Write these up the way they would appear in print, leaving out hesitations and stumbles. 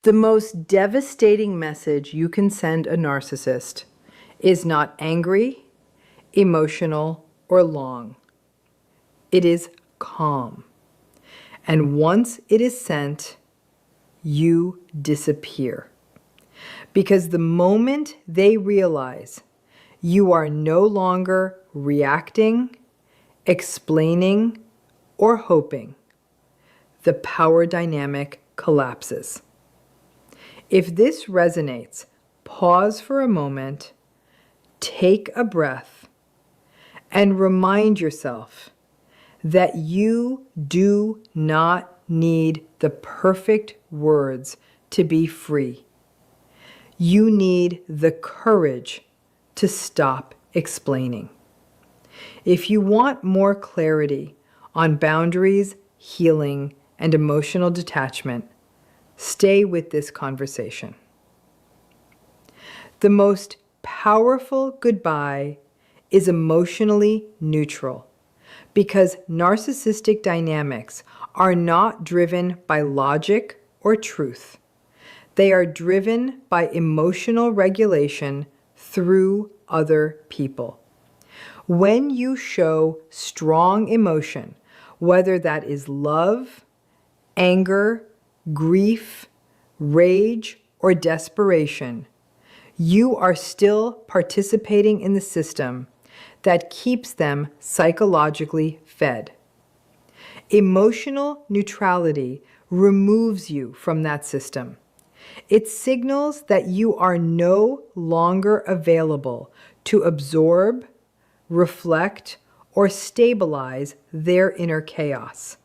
The most devastating message you can send a narcissist is not angry, emotional, or long. It is calm. And once it is sent, you disappear. Because the moment they realize you are no longer reacting, explaining, or hoping, the power dynamic collapses. If this resonates, pause for a moment, take a breath, and remind yourself that you do not need the perfect words to be free. You need the courage to stop explaining. If you want more clarity on boundaries, healing, and emotional detachment, stay with this conversation. The most powerful goodbye is emotionally neutral because narcissistic dynamics are not driven by logic or truth. They are driven by emotional regulation through other people. When you show strong emotion, whether that is love, anger, grief, rage, or desperation, you are still participating in the system that keeps them psychologically fed. Emotional neutrality removes you from that system. It signals that you are no longer available to absorb, reflect, or stabilize their inner chaos.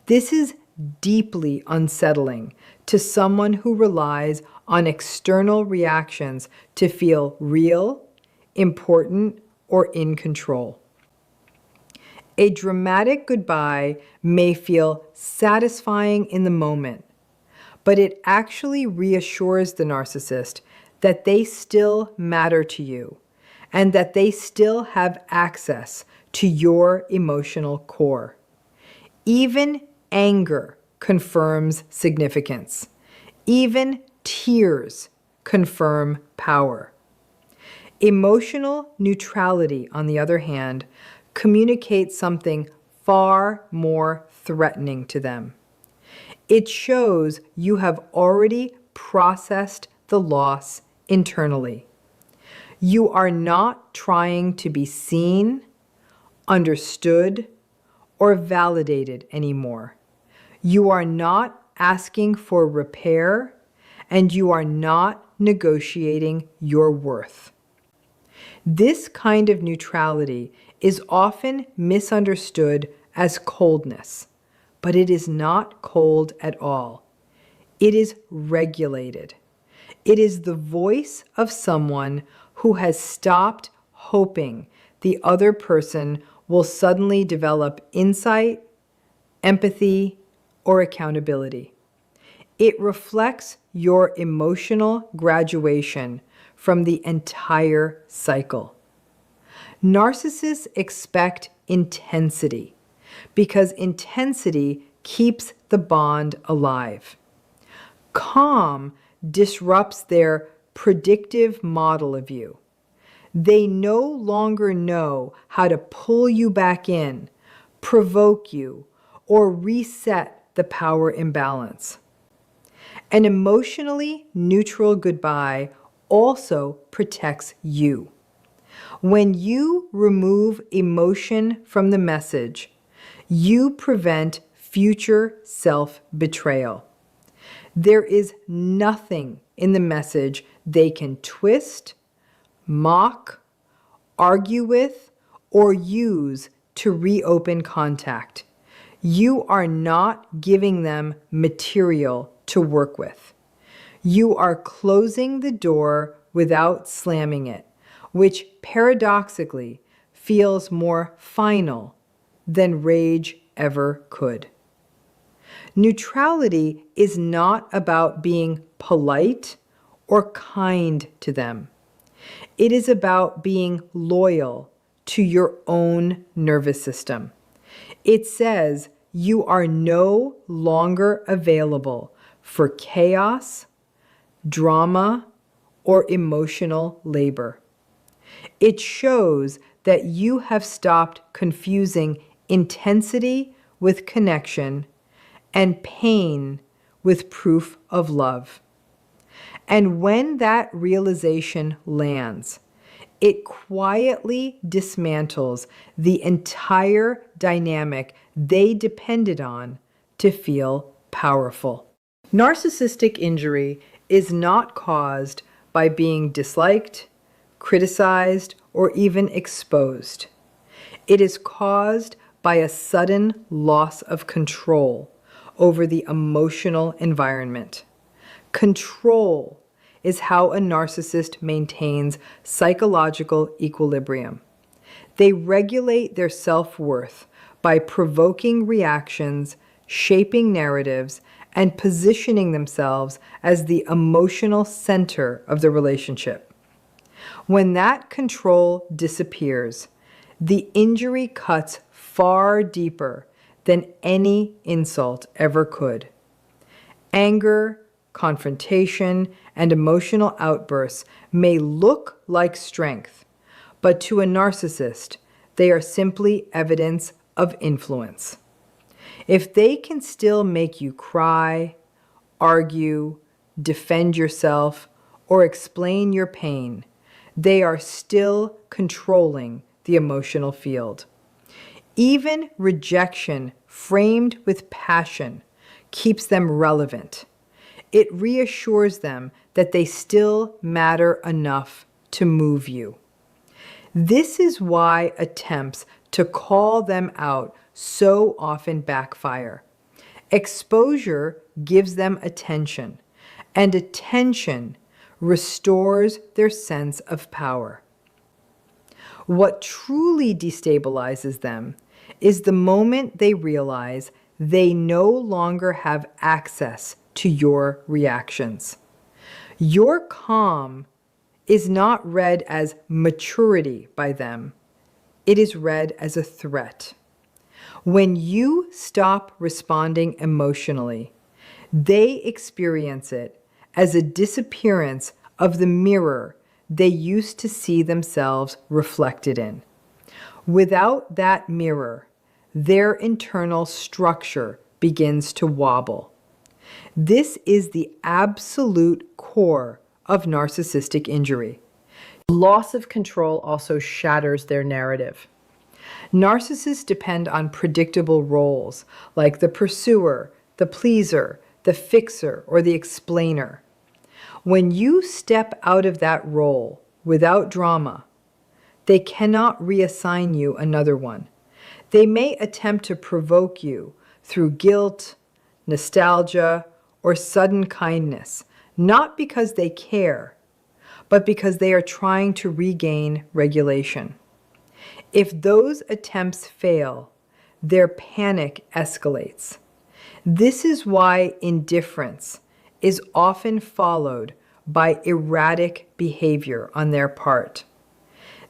This is deeply unsettling to someone who relies on external reactions to feel real, important, or in control. A dramatic goodbye may feel satisfying in the moment, but it actually reassures the narcissist that they still matter to you and that they still have access to your emotional core. Even anger confirms significance. Even tears confirm power. Emotional neutrality, on the other hand, communicates something far more threatening to them. It shows you have already processed the loss internally. You are not trying to be seen, understood, or validated anymore. You are not asking for repair, and you are not negotiating your worth. This kind of neutrality is often misunderstood as coldness, but it is not cold at all. It is regulated. It is the voice of someone who has stopped hoping the other person will suddenly develop insight, empathy, or accountability. It reflects your emotional graduation from the entire cycle. Narcissists expect intensity because intensity keeps the bond alive. Calm disrupts their predictive model of you. They no longer know how to pull you back in, provoke you, or reset the power imbalance. An emotionally neutral goodbye also protects you. When you remove emotion from the message, you prevent future self-betrayal. There is nothing in the message they can twist, mock, argue with, or use to reopen contact. You are not giving them material to work with. You are closing the door without slamming it, which paradoxically feels more final than rage ever could. Neutrality is not about being polite or kind to them. It is about being loyal to your own nervous system. It says you are no longer available for chaos, drama, or emotional labor. It shows that you have stopped confusing intensity with connection and pain with proof of love. And when that realization lands, it quietly dismantles the entire dynamic they depended on to feel powerful. Narcissistic injury is not caused by being disliked, criticized, or even exposed. It is caused by a sudden loss of control over the emotional environment. Control is how a narcissist maintains psychological equilibrium. They regulate their self-worth by provoking reactions, shaping narratives, and positioning themselves as the emotional center of the relationship. When that control disappears, the injury cuts far deeper than any insult ever could. Anger, confrontation, and emotional outbursts may look like strength, but to a narcissist, they are simply evidence of influence. If they can still make you cry, argue, defend yourself, or explain your pain, they are still controlling the emotional field. Even rejection framed with passion keeps them relevant. It reassures them that they still matter enough to move you. This is why attempts to call them out so often backfire. Exposure gives them attention, and attention restores their sense of power. What truly destabilizes them is the moment they realize they no longer have access to your reactions. Your calm is not read as maturity by them. It is read as a threat. When you stop responding emotionally, they experience it as a disappearance of the mirror they used to see themselves reflected in. Without that mirror, their internal structure begins to wobble. This is the absolute core of narcissistic injury. Loss of control also shatters their narrative. Narcissists depend on predictable roles like the pursuer, the pleaser, the fixer, or the explainer. When you step out of that role without drama, they cannot reassign you another one. They may attempt to provoke you through guilt, nostalgia, or sudden kindness, not because they care, but because they are trying to regain regulation. If those attempts fail, their panic escalates. This is why indifference is often followed by erratic behavior on their part.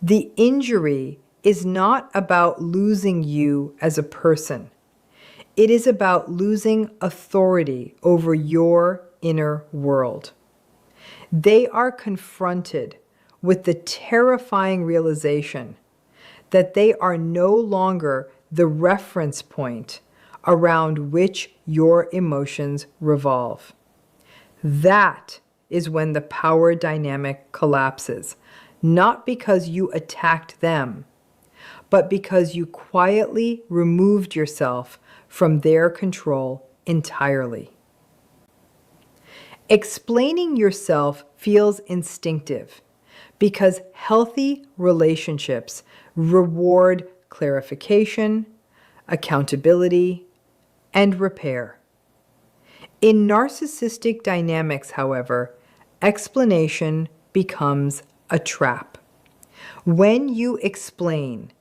The injury is not about losing you as a person. It is about losing authority over your inner world. They are confronted with the terrifying realization that they are no longer the reference point around which your emotions revolve. That is when the power dynamic collapses, not because you attacked them, but because you quietly removed yourself from their control entirely. Explaining yourself feels instinctive because healthy relationships reward clarification, accountability, and repair. In narcissistic dynamics, however, explanation becomes a trap. When you explain,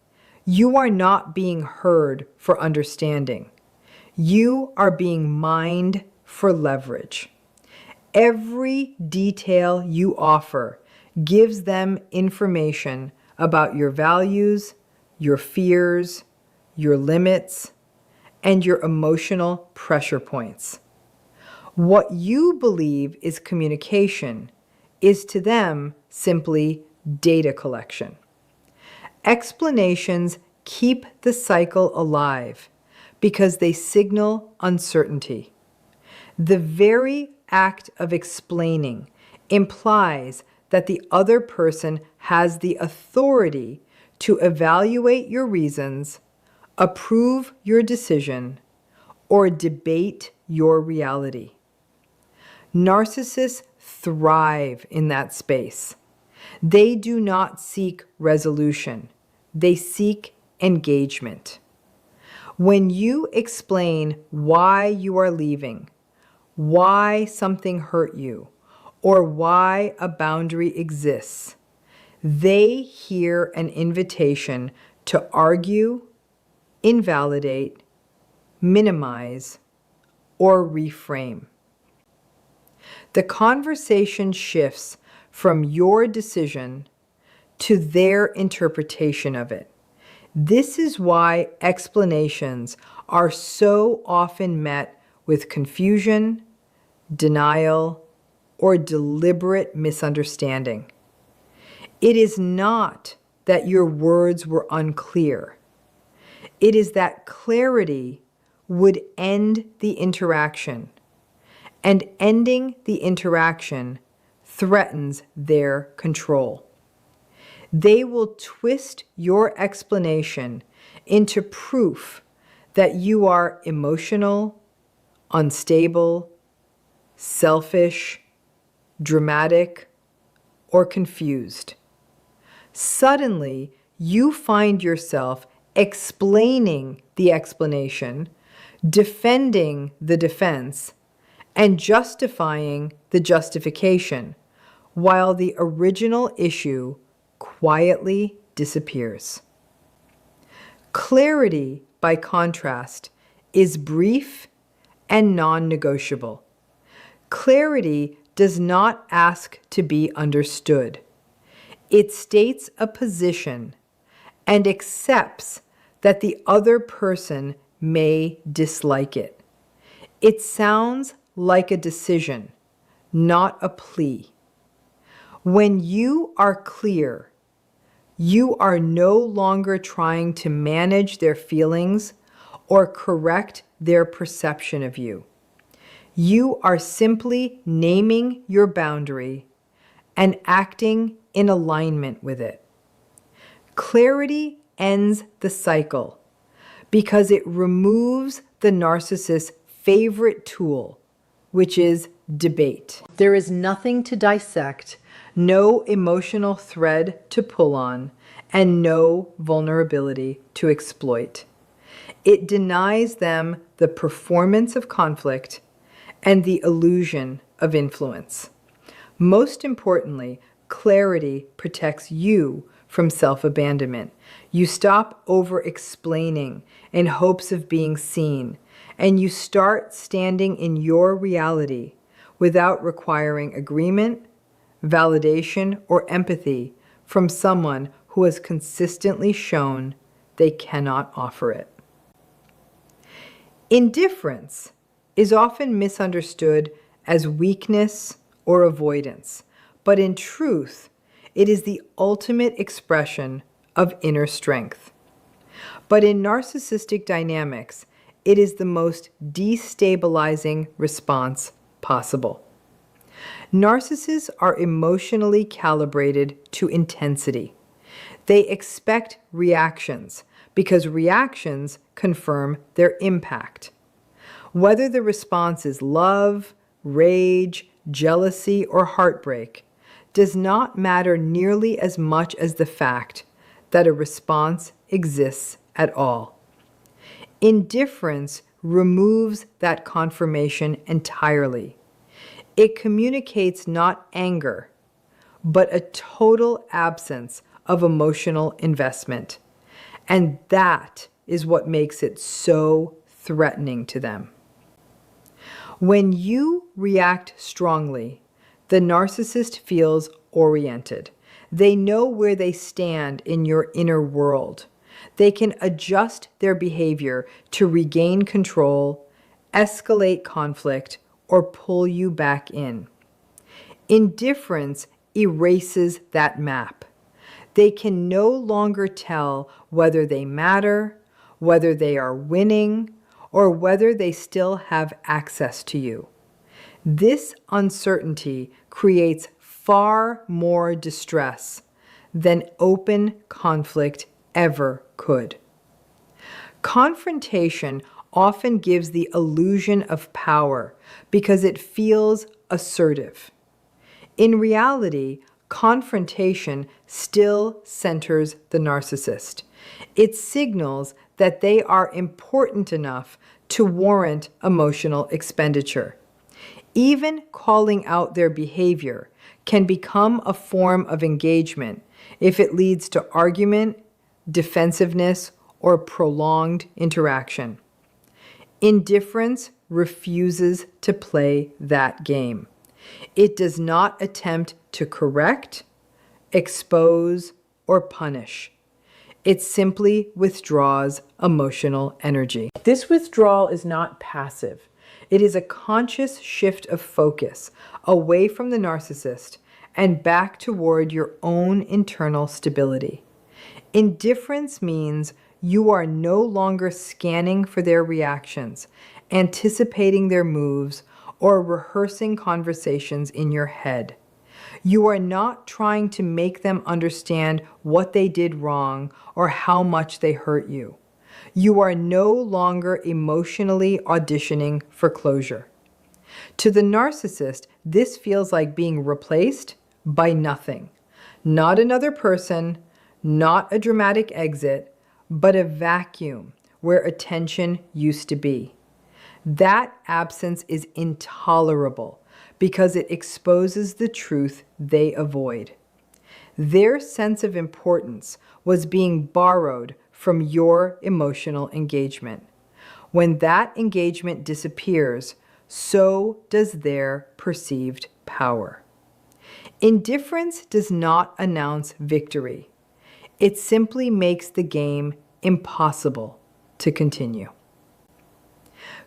you are not being heard for understanding. You are being mined for leverage. Every detail you offer gives them information about your values, your fears, your limits, and your emotional pressure points. What you believe is communication is to them simply data collection. Explanations keep the cycle alive because they signal uncertainty. The very act of explaining implies that the other person has the authority to evaluate your reasons, approve your decision, or debate your reality. Narcissists thrive in that space. They do not seek resolution. They seek engagement. When you explain why you are leaving, why something hurt you, or why a boundary exists, they hear an invitation to argue, invalidate, minimize, or reframe. The conversation shifts from your decision to their interpretation of it. This is why explanations are so often met with confusion, denial, or deliberate misunderstanding. It is not that your words were unclear. It is that clarity would end the interaction, and ending the interaction threatens their control. They will twist your explanation into proof that you are emotional, unstable, selfish, dramatic, or confused. Suddenly, you find yourself explaining the explanation, defending the defense, and justifying the justification, while the original issue quietly disappears. Clarity, by contrast, is brief and non-negotiable. Clarity does not ask to be understood. It states a position and accepts that the other person may dislike it. It sounds like a decision, not a plea. When you are clear, you are no longer trying to manage their feelings or correct their perception of you. You are simply naming your boundary and acting in alignment with it. Clarity ends the cycle because it removes the narcissist's favorite tool, which is debate. There is nothing to dissect, no emotional thread to pull on, and no vulnerability to exploit. It denies them the performance of conflict and the illusion of influence. Most importantly, clarity protects you from self-abandonment. You stop over-explaining in hopes of being seen, and you start standing in your reality without requiring agreement, validation, or empathy from someone who has consistently shown they cannot offer it. Indifference is often misunderstood as weakness or avoidance, but in truth, it is the ultimate expression of inner strength. But in narcissistic dynamics, it is the most destabilizing response possible. Narcissists are emotionally calibrated to intensity. They expect reactions because reactions confirm their impact. Whether the response is love, rage, jealousy, or heartbreak does not matter nearly as much as the fact that a response exists at all. Indifference removes that confirmation entirely. It communicates not anger, but a total absence of emotional investment. And that is what makes it so threatening to them. When you react strongly, the narcissist feels oriented. They know where they stand in your inner world. They can adjust their behavior to regain control, escalate conflict, or pull you back in. Indifference erases that map. They can no longer tell whether they matter, whether they are winning, or whether they still have access to you. This uncertainty creates far more distress than open conflict ever could. Confrontation often gives the illusion of power because it feels assertive. In reality, confrontation still centers the narcissist. It signals that they are important enough to warrant emotional expenditure. Even calling out their behavior can become a form of engagement if it leads to argument, defensiveness, or prolonged interaction. Indifference refuses to play that game. It does not attempt to correct, expose, or punish. It simply withdraws emotional energy. This withdrawal is not passive. It is a conscious shift of focus away from the narcissist and back toward your own internal stability. Indifference means you are no longer scanning for their reactions, anticipating their moves, or rehearsing conversations in your head. You are not trying to make them understand what they did wrong or how much they hurt you. You are no longer emotionally auditioning for closure. To the narcissist, this feels like being replaced by nothing. Not another person, not a dramatic exit, but a vacuum where attention used to be. That absence is intolerable because it exposes the truth they avoid. Their sense of importance was being borrowed from your emotional engagement. When that engagement disappears, so does their perceived power. Indifference does not announce victory. It simply makes the game impossible to continue.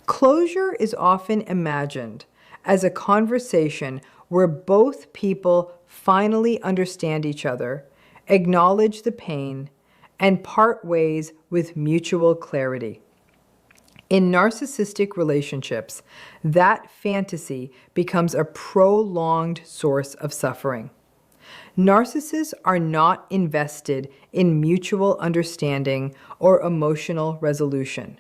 Closure is often imagined as a conversation where both people finally understand each other, acknowledge the pain, and part ways with mutual clarity. In narcissistic relationships, that fantasy becomes a prolonged source of suffering. Narcissists are not invested in mutual understanding or emotional resolution.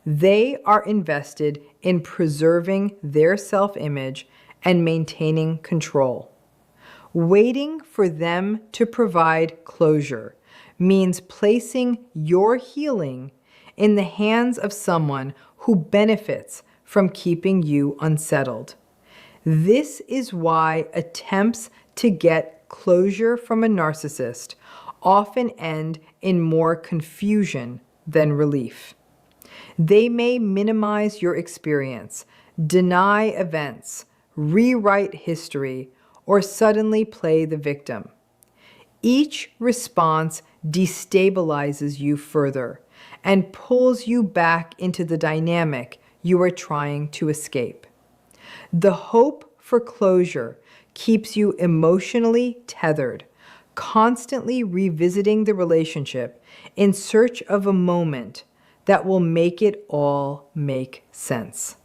They are invested in preserving their self-image and maintaining control. Waiting for them to provide closure means placing your healing in the hands of someone who benefits from keeping you unsettled. This is why attempts to get closure from a narcissist often end in more confusion than relief. They may minimize your experience, deny events, rewrite history, or suddenly play the victim. Each response destabilizes you further and pulls you back into the dynamic you are trying to escape. The hope for closure keeps you emotionally tethered, constantly revisiting the relationship in search of a moment that will make it all make sense.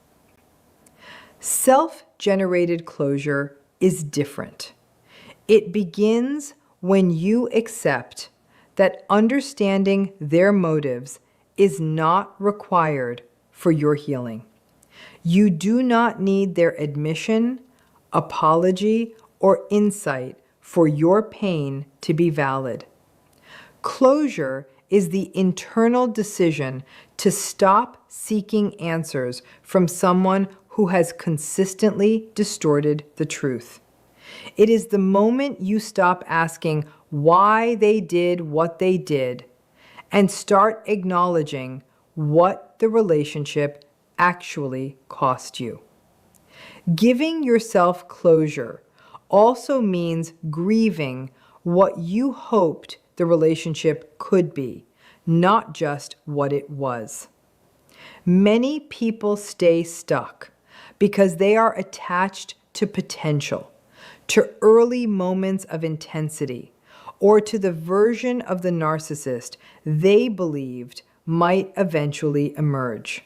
Self-generated closure is different. It begins when you accept that understanding their motives is not required for your healing. You do not need their admission, apology, or insight for your pain to be valid. Closure is the internal decision to stop seeking answers from someone who has consistently distorted the truth. It is the moment you stop asking why they did what they did and start acknowledging what the relationship actually cost you. Giving yourself closure also means grieving what you hoped the relationship could be, not just what it was. Many people stay stuck because they are attached to potential, to early moments of intensity, or to the version of the narcissist they believed might eventually emerge.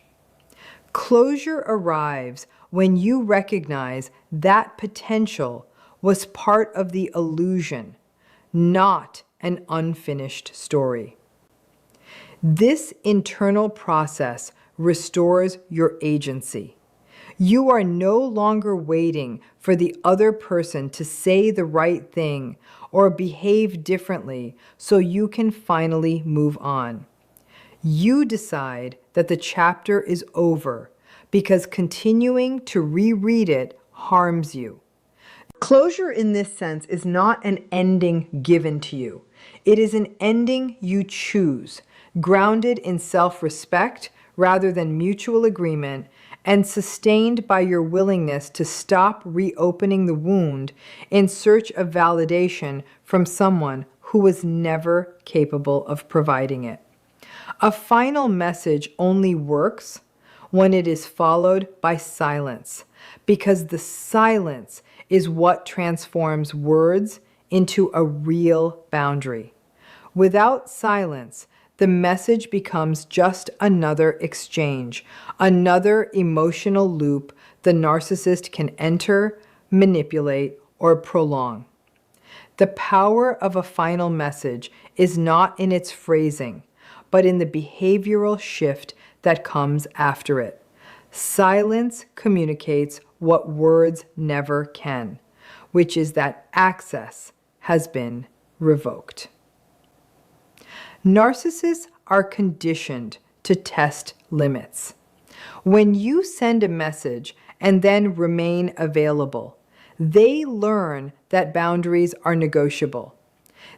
Closure arrives when you recognize that potential was part of the illusion, not an unfinished story. This internal process restores your agency. You are no longer waiting for the other person to say the right thing or behave differently so you can finally move on. You decide that the chapter is over because continuing to reread it harms you. Closure in this sense is not an ending given to you. It is an ending you choose, grounded in self-respect rather than mutual agreement, and sustained by your willingness to stop reopening the wound in search of validation from someone who was never capable of providing it. A final message only works when it is followed by silence, because the silence is what transforms words into a real boundary. Without silence, the message becomes just another exchange, another emotional loop the narcissist can enter, manipulate, or prolong. The power of a final message is not in its phrasing, but in the behavioral shift that comes after it. Silence communicates what words never can, which is that access has been revoked. Narcissists are conditioned to test limits. When you send a message and then remain available, they learn that boundaries are negotiable.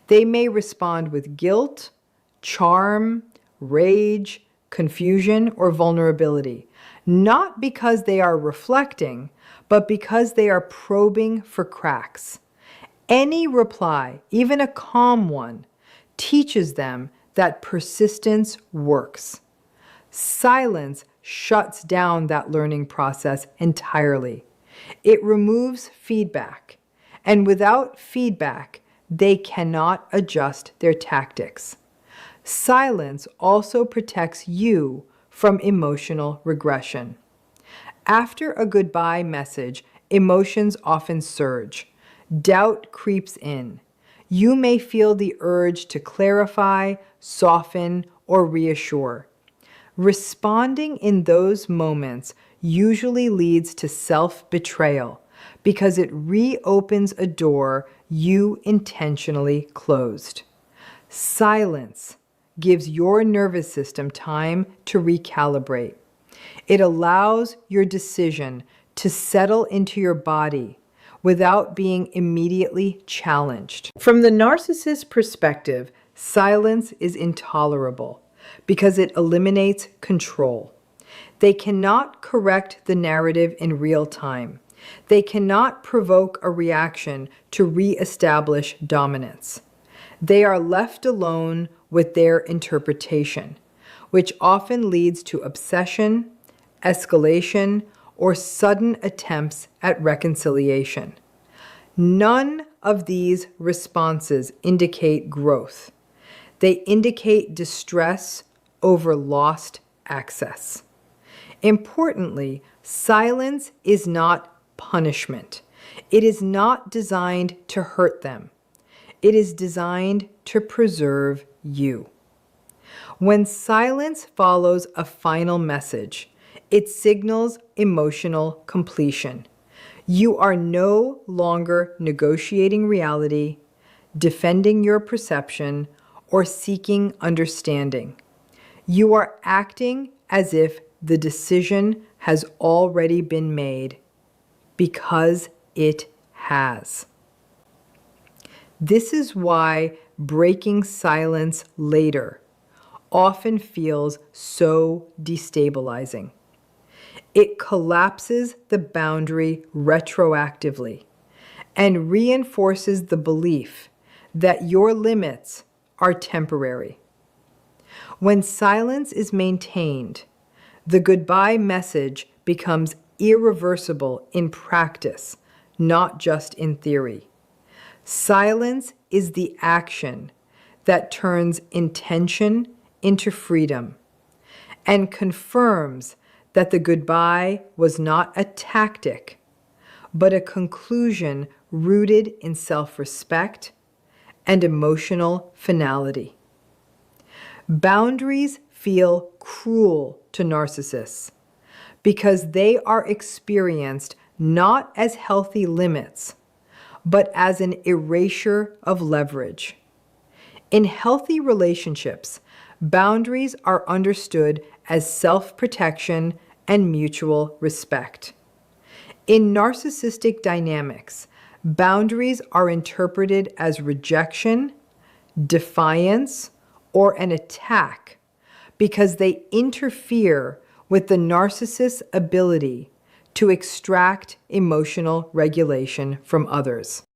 They may respond with guilt, charm, rage, confusion, or vulnerability, not because they are reflecting, but because they are probing for cracks. Any reply, even a calm one, teaches them that persistence works. Silence shuts down that learning process entirely. It removes feedback, and without feedback, they cannot adjust their tactics. Silence also protects you from emotional regression. After a goodbye message, emotions often surge. Doubt creeps in. You may feel the urge to clarify, soften, or reassure. Responding in those moments usually leads to self-betrayal because it reopens a door you intentionally closed. Silence gives your nervous system time to recalibrate. It allows your decision to settle into your body without being immediately challenged. From the narcissist's perspective, silence is intolerable because it eliminates control. They cannot correct the narrative in real time. They cannot provoke a reaction to reestablish dominance. They are left alone with their interpretation, which often leads to obsession, escalation, or sudden attempts at reconciliation. None of these responses indicate growth. They indicate distress over lost access. Importantly, silence is not punishment. It is not designed to hurt them. It is designed to preserve you. When silence follows a final message, it signals emotional completion. You are no longer negotiating reality, defending your perception, or seeking understanding. You are acting as if the decision has already been made, because it has. This is why breaking silence later often feels so destabilizing. It collapses the boundary retroactively and reinforces the belief that your limits are temporary. When silence is maintained, the goodbye message becomes irreversible in practice, not just in theory. Silence is the action that turns intention into freedom and confirms that the goodbye was not a tactic, but a conclusion rooted in self-respect and emotional finality. Boundaries feel cruel to narcissists because they are experienced not as healthy limits, but as an erasure of leverage. In healthy relationships, boundaries are understood as self-protection and mutual respect. In narcissistic dynamics, boundaries are interpreted as rejection, defiance, or an attack because they interfere with the narcissist's ability to extract emotional regulation from others.